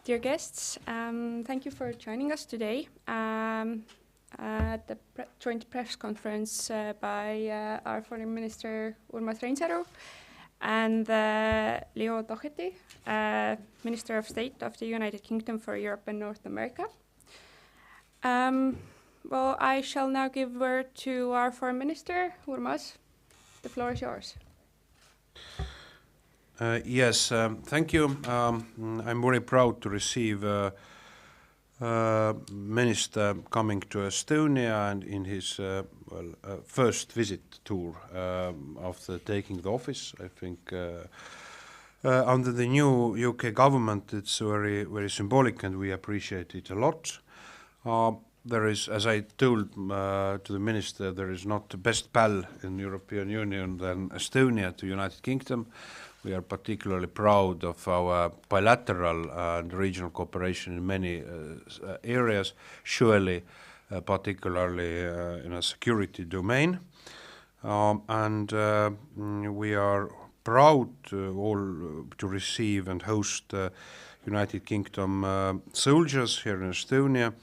Dear guests, thank you for joining us today at the joint press conference by our Foreign Minister Urmas Reinsalu and Leo Docherty, Minister of State of the United Kingdom for Europe and North America. Well, I shall now give word to our Foreign Minister, Urmas. The floor is yours. Yes, thank you. I'm very proud to receive Minister coming to Estonia and in his first visit tour after taking the office. I think under the new UK government it's very, very symbolic and we appreciate it a lot. There is, as I told to the Minister, there is not the best pal in the European Union than Estonia to United Kingdom. We are particularly proud of our bilateral and regional cooperation in many areas, surely particularly in a security domain. And we are proud all to receive and host United Kingdom soldiers here in Estonia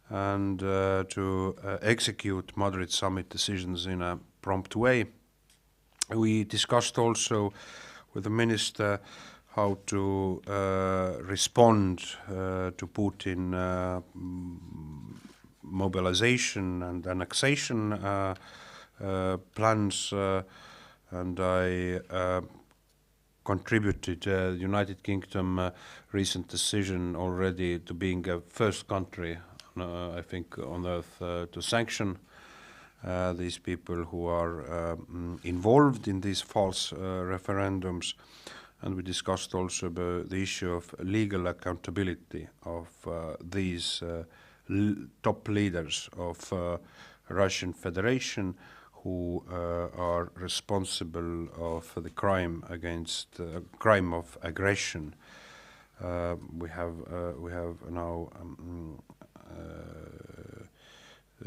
and to execute Madrid summit decisions in a prompt way. We discussed also with the Minister how to respond to Putin mobilization and annexation plans, and I contributed the United Kingdom recent decision already to being a first country, I think, on earth to sanction these people who are involved in these false referendums. And we discussed also the issue of legal accountability of these top leaders of Russian Federation who are responsible of the crime against crime of aggression. We have now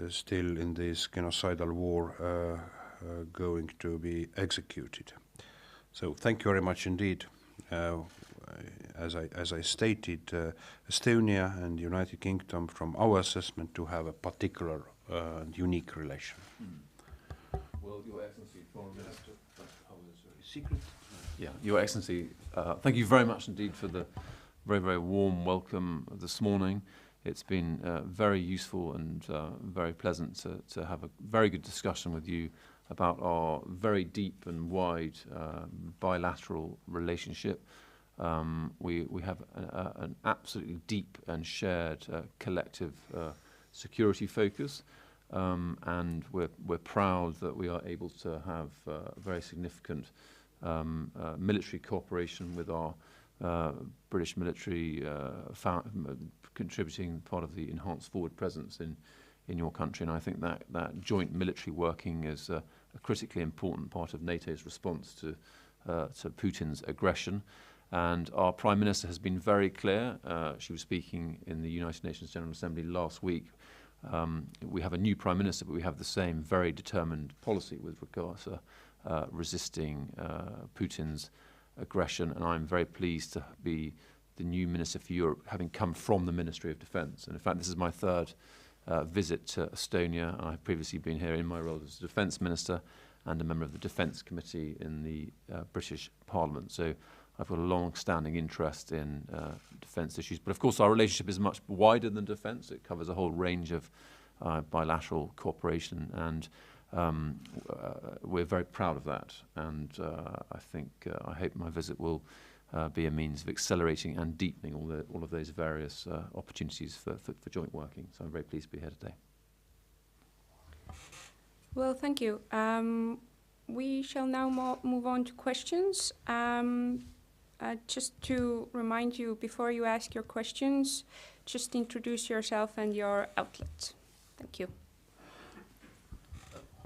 still in this genocidal war going to be executed. So thank you very much indeed. As I stated, Estonia and United Kingdom, from our assessment, to have a particular and unique relation. Well, Your Excellency, Foreign Minister, secret. Yeah, Your Excellency, thank you very much indeed for the very, very warm welcome this morning. It's been very useful and very pleasant to have a very good discussion with you about our very deep and wide bilateral relationship. We have an absolutely deep and shared collective security focus, and we're proud that we are able to have very significant military cooperation with our British military contributing part of the enhanced forward presence in your country. And I think that joint military working is a critically important part of NATO's response to Putin's aggression. And our Prime Minister has been very clear. She was speaking in the United Nations General Assembly last week. We have a new Prime Minister, but we have the same very determined policy with regards to resisting Putin's aggression, and I'm very pleased to be the new Minister for Europe, having come from the Ministry of Defence. And in fact, this is my third visit to Estonia. I've previously been here in my role as Defence Minister and a member of the Defence Committee in the British Parliament. So I've got a long-standing interest in defence issues. But of course, our relationship is much wider than defence. It covers a whole range of bilateral cooperation, and we're very proud of that, and I hope my visit will be a means of accelerating and deepening all of those various opportunities for joint working. So I'm very pleased to be here today. Well, thank you. We shall now move on to questions. Just to remind you, before you ask your questions, just introduce yourself and your outlet. Thank you.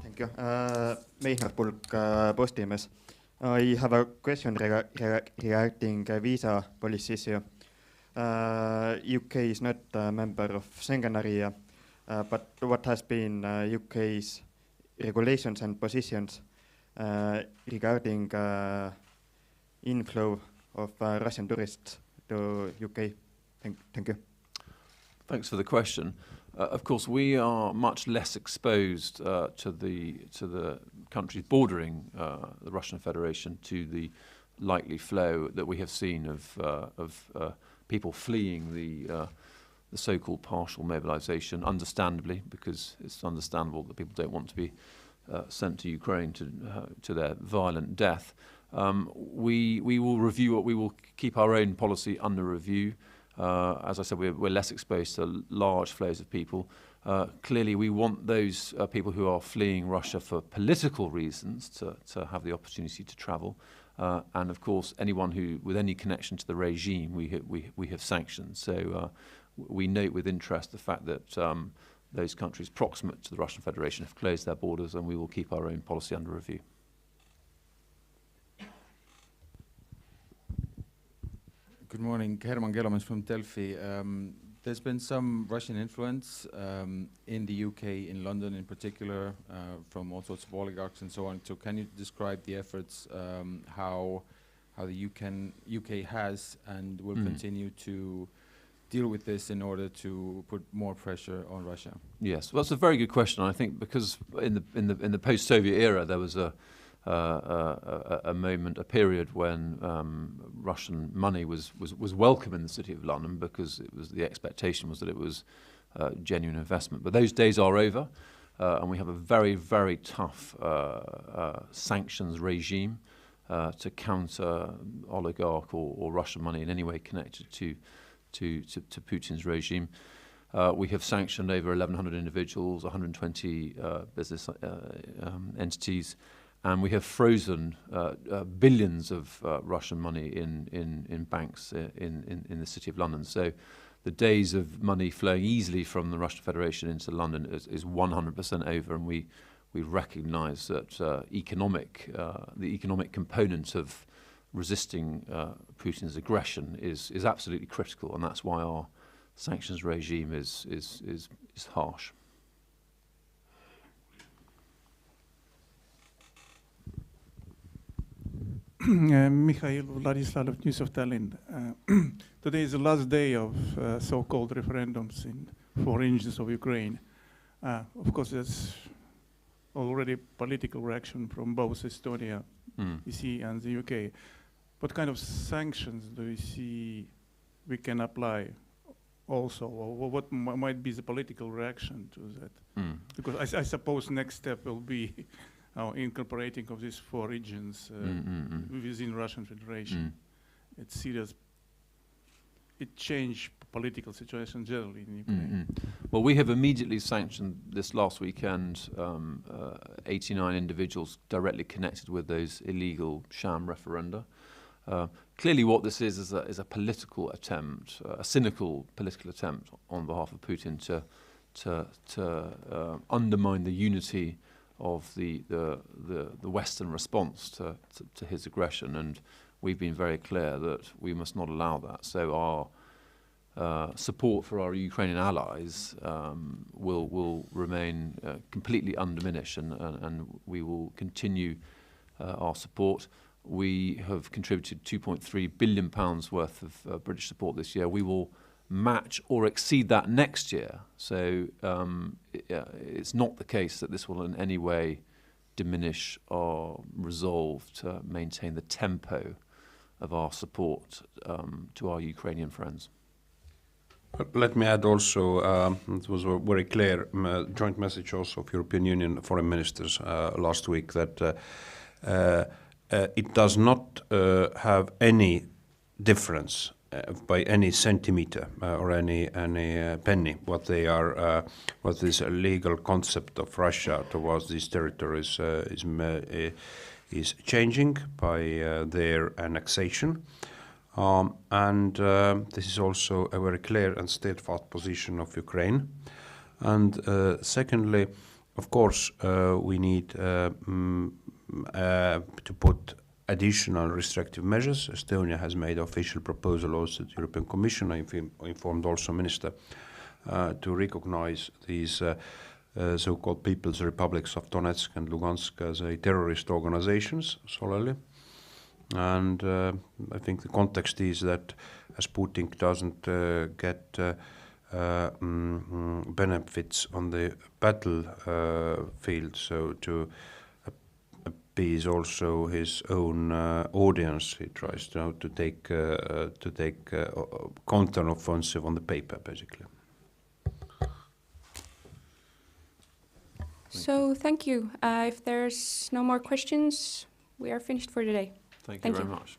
Thank you. Meinhard Pulk, Postimees. I have a question regarding visa policy issue. UK is not a member of Schengen area, but what has been UK's regulations and positions regarding inflow of Russian tourists to UK? Thank you. Thanks for the question. Of course, we are much less exposed to the countries bordering the Russian Federation to the likely flow that we have seen of people fleeing the so-called partial mobilization, understandably, because it's understandable that people don't want to be sent to Ukraine to their violent death. We will review we will keep our own policy under review. As I said, we're less exposed to large flows of people. Clearly, we want those people who are fleeing Russia for political reasons to have the opportunity to travel. And of course, anyone who, with any connection to the regime, we have sanctioned. So we note with interest the fact that those countries proximate to the Russian Federation have closed their borders, and we will keep our own policy under review. Good morning, Herman Kelomees from Delphi. There's been some Russian influence in the UK, in London in particular, from all sorts of oligarchs and so on. So can you describe the efforts, how the UK has and will continue to deal with this in order to put more pressure on Russia? Yes, well, that's a very good question. I think because in the post-Soviet era there was a moment, a period when Russian money was welcome in the City of London because the expectation was that it was genuine investment. But those days are over, and we have a very, very tough sanctions regime to counter oligarch or Russian money in any way connected to Putin's regime. We have sanctioned over 1,100 individuals, 120 business entities. And we have frozen billions of Russian money in banks in the City of London. So the days of money flowing easily from the Russian Federation into London is 100% over, and we recognise that the economic component of resisting Putin's aggression is absolutely critical, and that's why our sanctions regime is harsh. Mikhail Vladislavov, News of Tallinn. Today is the last day of so-called referendums in 4 regions of Ukraine. Of course, there's already political reaction from both Estonia, EC, and the UK. What kind of sanctions do you see we can apply also, or what might be the political reaction to that? Because I suppose next step will be incorporating of these 4 regions within Russian Federation. It's serious. It changed political situation generally in Ukraine. Well, we have immediately sanctioned this last weekend 89 individuals directly connected with those illegal sham referenda. Clearly what this is a political attempt, a cynical political attempt on behalf of Putin to undermine the unity of the Western response to his aggression, and we've been very clear that we must not allow that. So our support for our Ukrainian allies will remain completely undiminished, and we will continue our support. We have contributed £2.3 billion worth of British support this year. We will match or exceed that next year. So it's not the case that this will in any way diminish our resolve to maintain the tempo of our support to our Ukrainian friends. Let me add also, it was a very clear joint message also of European Union foreign ministers last week that it does not have any difference by any centimeter or any penny what this legal concept of Russia towards these territories is changing by their annexation, and this is also a very clear and steadfast position of Ukraine. And secondly, of course, we need to put additional restrictive measures. Estonia has made official proposal also to the European Commission. I informed also Minister to recognize these so-called People's Republics of Donetsk and Lugansk as a terrorist organizations solely. And I think the context is that as Putin doesn't get benefits on the battlefield, so to appease also his own audience, he tries now to take counter-offensive on the paper, basically. So thank you. If there's no more questions, we are finished for today. Thank you very much.